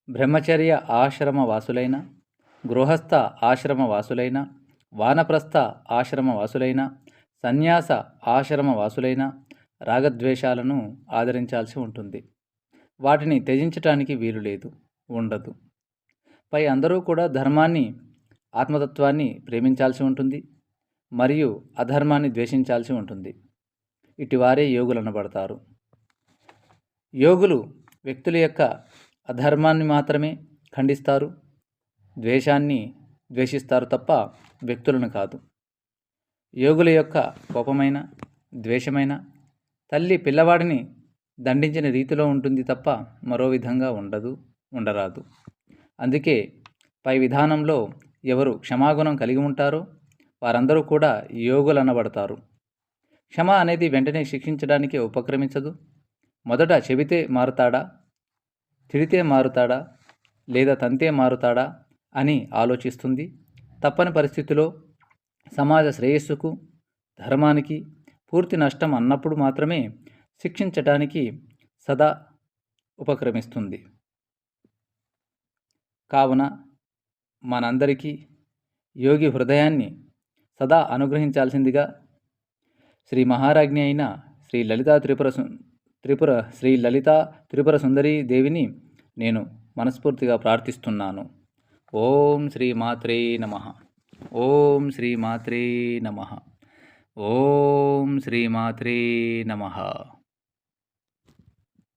బ్రహ్మచర్య ఆశ్రమ వాసులైన, గృహస్థ ఆశ్రమ వాసులైన, వానప్రస్థ ఆశ్రమ వాసులైన, సన్యాస ఆశ్రమ వాసులైన రాగద్వేషాలను ఆదరించాల్సి ఉంటుంది. వాటిని త్యజించటానికి వీలు లేదు, ఉండదు. పై అందరూ కూడా ధర్మాన్ని, ఆత్మతత్వాన్ని ప్రేమించాల్సి ఉంటుంది మరియు అధర్మాన్ని ద్వేషించాల్సి ఉంటుంది. ఇటివారే యోగులు అనబడతారు. యోగులు వ్యక్తుల యొక్క అధర్మాన్ని మాత్రమే ఖండిస్తారు, ద్వేషాన్ని ద్వేషిస్తారు తప్ప వ్యక్తులను కాదు. యోగుల యొక్క కోపమైన, ద్వేషమైన తల్లి పిల్లవాడిని దండించిన రీతిలో ఉంటుంది తప్ప మరో విధంగా ఉండరాదు. అందుకే పై విధానంలో ఎవరు క్షమాగుణం కలిగి ఉంటారో వారందరూ కూడా యోగులు అనబడతారు. క్షమ అనేది వెంటనే శిక్షించడానికి ఉపక్రమించదు. మొదట చెబితే మారుతాడా, తిడితే మారుతాడా, లేదా తంతే మారుతాడా అని ఆలోచిస్తుంది. తప్పని పరిస్థితిలో సమాజ శ్రేయస్సుకు, ధర్మానికి పూర్తి నష్టం అన్నప్పుడు మాత్రమే శిక్షించటానికి సదా ఉపక్రమిస్తుంది. కావున మనందరికీ యోగి హృదయాన్ని సదా అనుగ్రహించాల్సిందిగా శ్రీ మహారాజ్ఞి అయిన శ్రీ లలితా త్రిపుర సుందరీ దేవిని నేను మనస్ఫూర్తిగా ప్రార్థిస్తున్నాను. ఓం శ్రీ మాత్రే నమః. ఓం శ్రీ మాత్రే నమః. ఓం శ్రీ మాత్రే నమః.